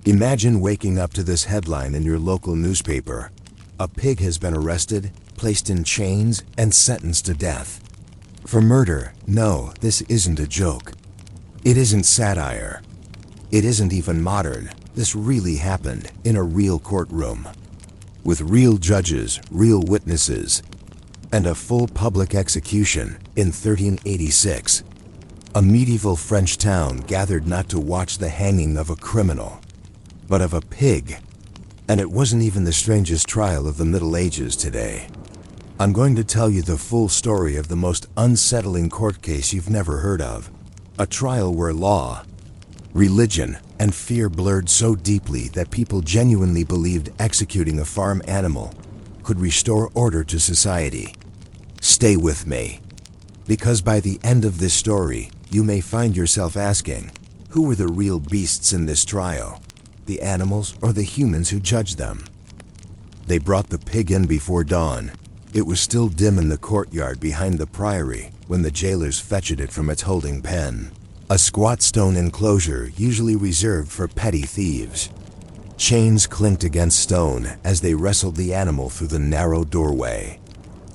Imagine waking up to this headline in your local newspaper. A pig has been arrested, placed in chains, and sentenced to death. For murder. No, this isn't a joke. It isn't satire. It isn't even modern. This really happened in a real courtroom. With real judges, real witnesses, and a full public execution in 1386. A medieval French town gathered not to watch the hanging of a criminal, but of a pig. And it wasn't even the strangest trial of the Middle Ages today. I'm going to tell you the full story of the most unsettling court case you've never heard of. A trial where law, religion, and fear blurred so deeply that people genuinely believed executing a farm animal could restore order to society. Stay with me, because by the end of this story, you may find yourself asking, who were the real beasts in this trial? The animals or the humans who judged them? They brought the pig in before dawn. It was still dim in the courtyard behind the priory when the jailers fetched it from its holding pen, a squat stone enclosure usually reserved for petty thieves. Chains clinked against stone as they wrestled the animal through the narrow doorway.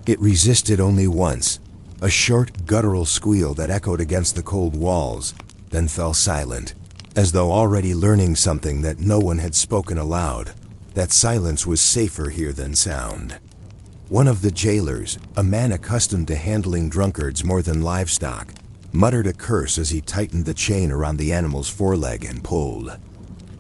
It resisted only once, a short, guttural squeal that echoed against the cold walls, then fell silent, as though already learning something that no one had spoken aloud, that silence was safer here than sound. One of the jailers, a man accustomed to handling drunkards more than livestock, muttered a curse as he tightened the chain around the animal's foreleg and pulled.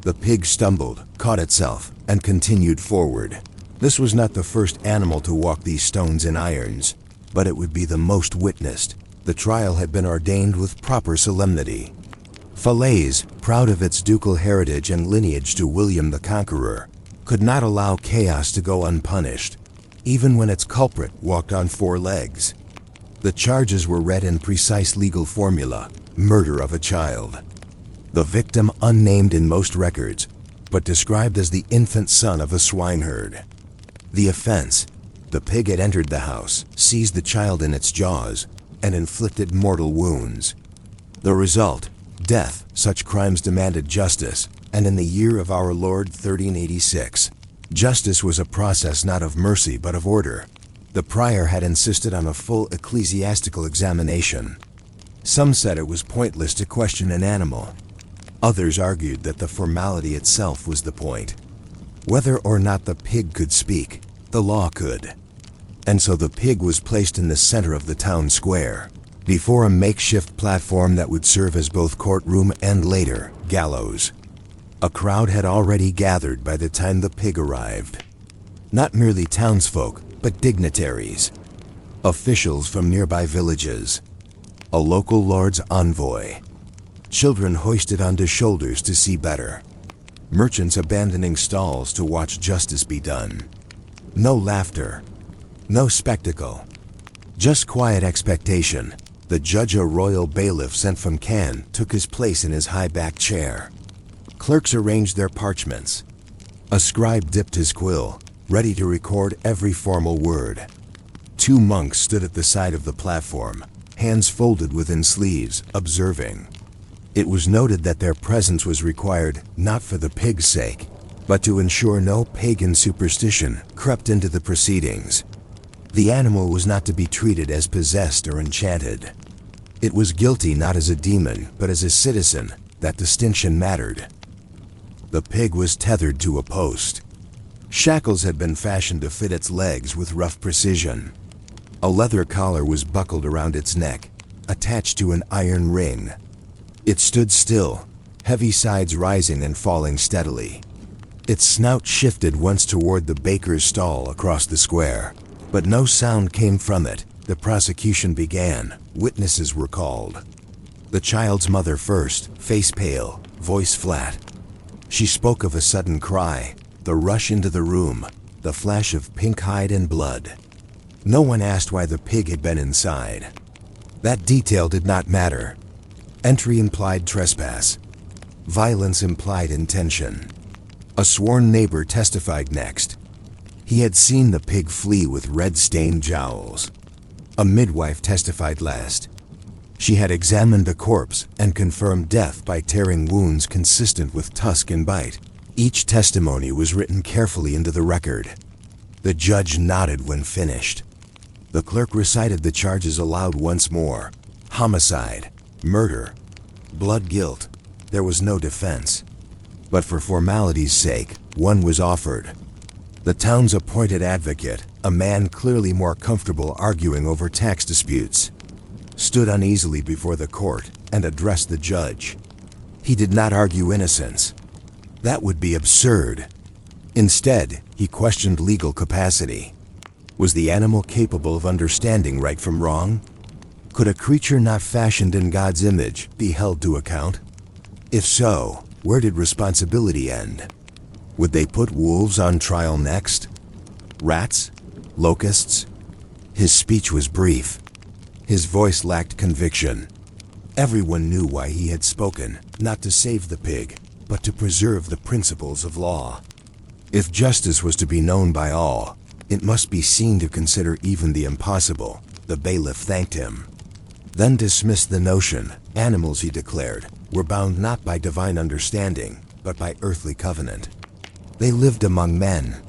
The pig stumbled, caught itself, and continued forward. This was not the first animal to walk these stones and irons, but it would be the most witnessed. The trial had been ordained with proper solemnity. Falaise, proud of its ducal heritage and lineage to William the Conqueror, could not allow chaos to go unpunished, even when its culprit walked on four legs. The charges were read in precise legal formula: murder of a child. The victim unnamed in most records, but described as the infant son of a swineherd. The offense: the pig had entered the house, seized the child in its jaws, and inflicted mortal wounds. The result: death. Such crimes demanded justice, and in the year of our Lord 1386, justice was a process not of mercy but of order. The prior had insisted on a full ecclesiastical examination. Some said it was pointless to question an animal. Others argued that the formality itself was the point. Whether or not the pig could speak, the law could. And so the pig was placed in the center of the town square, before a makeshift platform that would serve as both courtroom and later, gallows. A crowd had already gathered by the time the pig arrived. Not merely townsfolk, but dignitaries, officials from nearby villages, a local lord's envoy, children hoisted onto shoulders to see better, merchants abandoning stalls to watch justice be done. No laughter, no spectacle, just quiet expectation. The judge, a royal bailiff sent from Cannes, took his place in his high-backed chair. Clerks arranged their parchments. A scribe dipped his quill, ready to record every formal word. Two monks stood at the side of the platform, hands folded within sleeves, observing. It was noted that their presence was required not for the pig's sake, but to ensure no pagan superstition crept into the proceedings. The animal was not to be treated as possessed or enchanted. It was guilty not as a demon, but as a citizen. That distinction mattered. The pig was tethered to a post. Shackles had been fashioned to fit its legs with rough precision. A leather collar was buckled around its neck, attached to an iron ring. It stood still, heavy sides rising and falling steadily. Its snout shifted once toward the baker's stall across the square, but no sound came from it. The prosecution began. Witnesses were called. The child's mother first, face pale, voice flat. She spoke of a sudden cry, the rush into the room, the flash of pink hide and blood. No one asked why the pig had been inside. That detail did not matter. Entry implied trespass. Violence implied intention. A sworn neighbor testified next. He had seen the pig flee with red-stained jowls. A midwife testified last. She had examined the corpse and confirmed death by tearing wounds consistent with tusk and bite. Each testimony was written carefully into the record. The judge nodded when finished. The clerk recited the charges aloud once more. Homicide, murder, blood guilt. There was no defense. But for formality's sake, one was offered. The town's appointed advocate, a man clearly more comfortable arguing over tax disputes, stood uneasily before the court and addressed the judge. He did not argue innocence. That would be absurd. Instead, he questioned legal capacity. Was the animal capable of understanding right from wrong? Could a creature not fashioned in God's image be held to account? If so, where did responsibility end? Would they put wolves on trial next? Rats? Locusts? His speech was brief. His voice lacked conviction. Everyone knew why he had spoken, not to save the pig, but to preserve the principles of law. If justice was to be known by all, it must be seen to consider even the impossible. The bailiff thanked him, then dismissed the notion. Animals, he declared, were bound not by divine understanding, but by earthly covenant. They lived among men.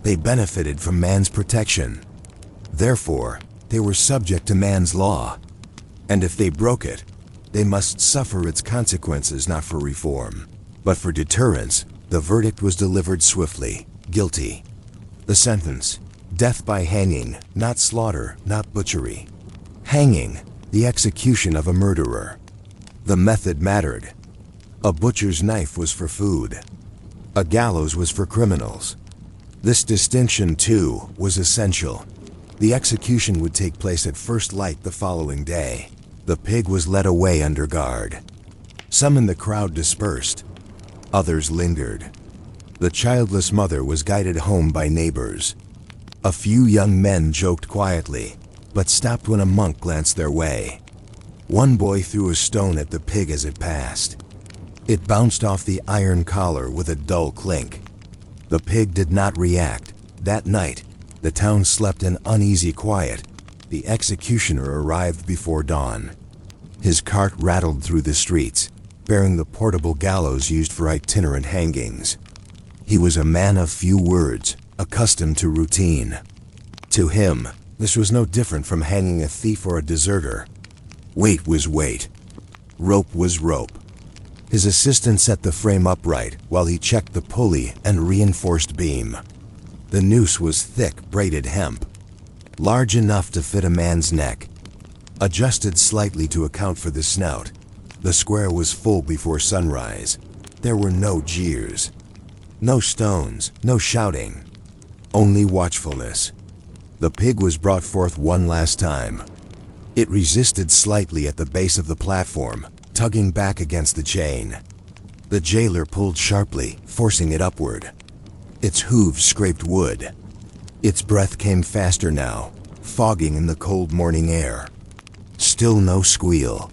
They benefited from man's protection. Therefore, they were subject to man's law. And if they broke it, they must suffer its consequences, not for reform, but for deterrence. The verdict was delivered swiftly. Guilty. The sentence: death by hanging, not slaughter, not butchery. Hanging, the execution of a murderer. The method mattered. A butcher's knife was for food. A gallows was for criminals. This distinction, too, was essential. The execution would take place at first light the following day. The pig was led away under guard. Some in the crowd dispersed. Others lingered. The childless mother was guided home by neighbors. A few young men joked quietly, but stopped when a monk glanced their way. One boy threw a stone at the pig as it passed. It bounced off the iron collar with a dull clink. The pig did not react. That night, the town slept in uneasy quiet. The executioner arrived before dawn. His cart rattled through the streets, bearing the portable gallows used for itinerant hangings. He was a man of few words, accustomed to routine. To him, this was no different from hanging a thief or a deserter. Weight was weight. Rope was rope. His assistant set the frame upright while he checked the pulley and reinforced beam. The noose was thick, braided hemp, large enough to fit a man's neck, adjusted slightly to account for the snout. The square was full before sunrise. There were no jeers, no stones, no shouting, only watchfulness. The pig was brought forth one last time. It resisted slightly at the base of the platform, tugging back against the chain. The jailer pulled sharply, forcing it upward. Its hooves scraped wood. Its breath came faster now, fogging in the cold morning air. Still no squeal.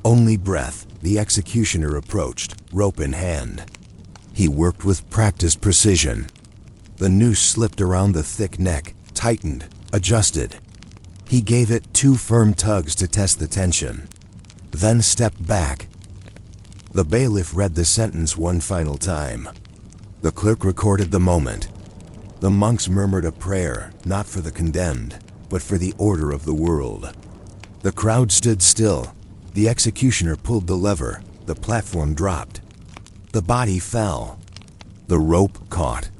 Only breath. The executioner approached, rope in hand. He worked with practiced precision. The noose slipped around the thick neck, tightened, adjusted. He gave it 2 firm tugs to test the tension, then stepped back. The bailiff read the sentence one final time. The clerk recorded the moment. The monks murmured a prayer, not for the condemned, but for the order of the world. The crowd stood still. The executioner pulled the lever. The platform dropped. The body fell. The rope caught.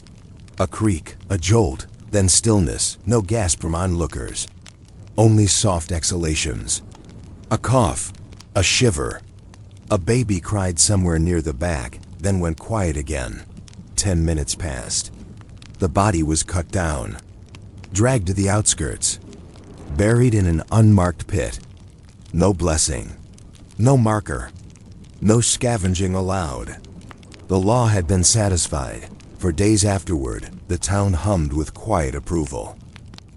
A creak, a jolt, then stillness. No gasp from onlookers. Only soft exhalations. A cough, a shiver. A baby cried somewhere near the back, then went quiet again. 10 minutes passed. The body was cut down, dragged to the outskirts, buried in an unmarked pit. No blessing, no marker, no scavenging allowed. The law had been satisfied. For days afterward, the town hummed with quiet approval.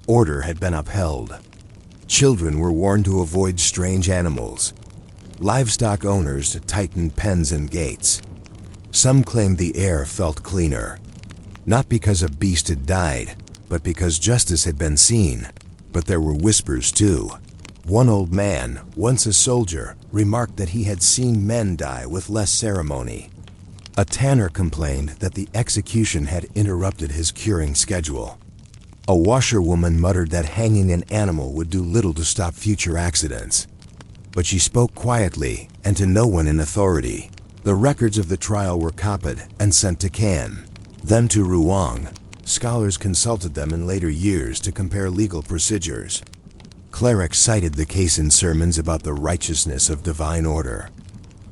Order had been upheld. Children were warned to avoid strange animals. Livestock owners tightened pens and gates. Some claimed the air felt cleaner, not because a beast had died, but because justice had been seen. But there were whispers too. One old man, once a soldier, remarked that he had seen men die with less ceremony. A tanner complained that the execution had interrupted his curing schedule. A washerwoman muttered that hanging an animal would do little to stop future accidents. But she spoke quietly and to no one in authority. The records of the trial were copied and sent to Cannes, then to Rouen. Scholars consulted them in later years to compare legal procedures. Clerics cited the case in sermons about the righteousness of divine order.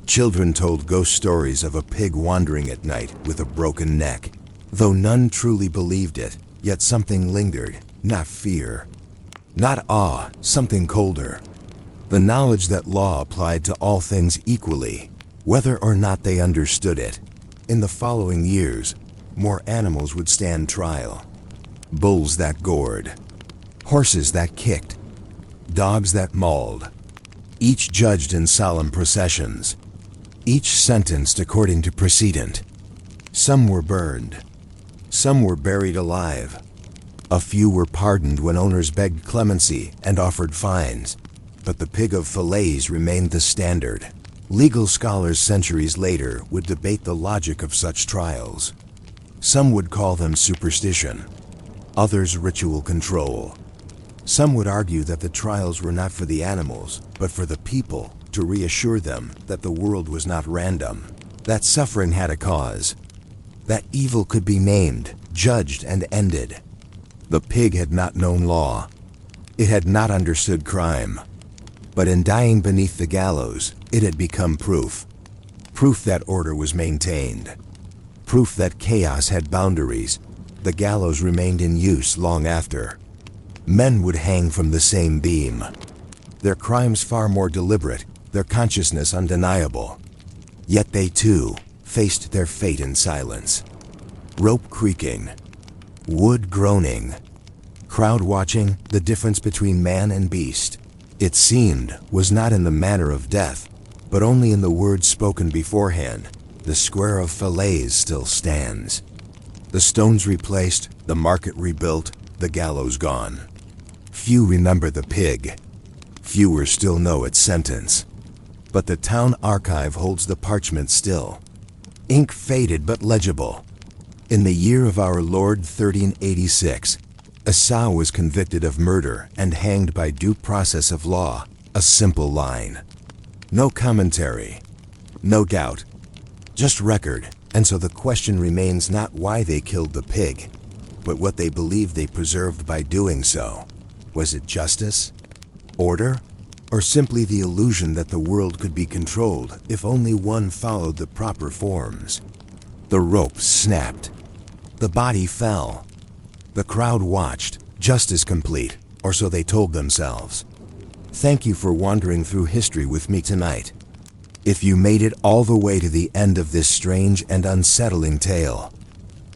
Children told ghost stories of a pig wandering at night with a broken neck. Though none truly believed it, yet something lingered, not fear, not awe, something colder. The knowledge that law applied to all things equally, whether or not they understood it. In the following years, more animals would stand trial. Bulls that gored, horses that kicked, dogs that mauled, each judged in solemn processions, each sentenced according to precedent. Some were burned, some were buried alive. A few were pardoned when owners begged clemency and offered fines. But the pig of Falaise remained the standard. Legal scholars centuries later would debate the logic of such trials. Some would call them superstition, others ritual control. Some would argue that the trials were not for the animals, but for the people, to reassure them that the world was not random, that suffering had a cause, that evil could be named, judged, and ended. The pig had not known law. It had not understood crime. But in dying beneath the gallows, it had become proof. Proof that order was maintained. Proof that chaos had boundaries. The gallows remained in use long after. Men would hang from the same beam. Their crimes far more deliberate, their consciousness undeniable. Yet they too faced their fate in silence. Rope creaking, wood groaning, crowd watching, the difference between man and beast, it seemed, was not in the manner of death, but only in the words spoken beforehand. The square of Falaise still stands. The stones replaced, the market rebuilt, the gallows gone. Few remember the pig. Fewer still know its sentence. But the town archive holds the parchment still. Ink faded but legible. In the year of our Lord 1386, a sow was convicted of murder and hanged by due process of law. A simple line. No commentary. No doubt. Just record. And so the question remains not why they killed the pig, but what they believed they preserved by doing so. Was it justice? Order? Or simply the illusion that the world could be controlled if only one followed the proper forms? The rope snapped. The body fell. The crowd watched, justice complete, or so they told themselves. Thank you for wandering through history with me tonight. If you made it all the way to the end of this strange and unsettling tale,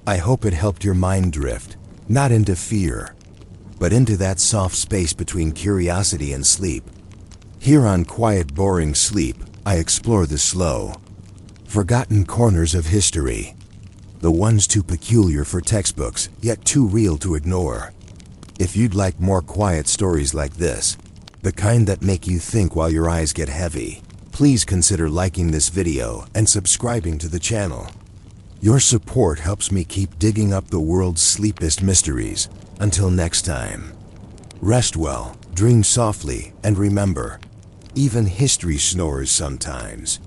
I hope it helped your mind drift, not into fear, but into that soft space between curiosity and sleep. Here on Quiet Boring Sleep, I explore the slow, forgotten corners of history. The ones too peculiar for textbooks, yet too real to ignore. If you'd like more quiet stories like this, the kind that make you think while your eyes get heavy, please consider liking this video and subscribing to the channel. Your support helps me keep digging up the world's sleepiest mysteries. Until next time, rest well, dream softly, and remember, even history snores sometimes.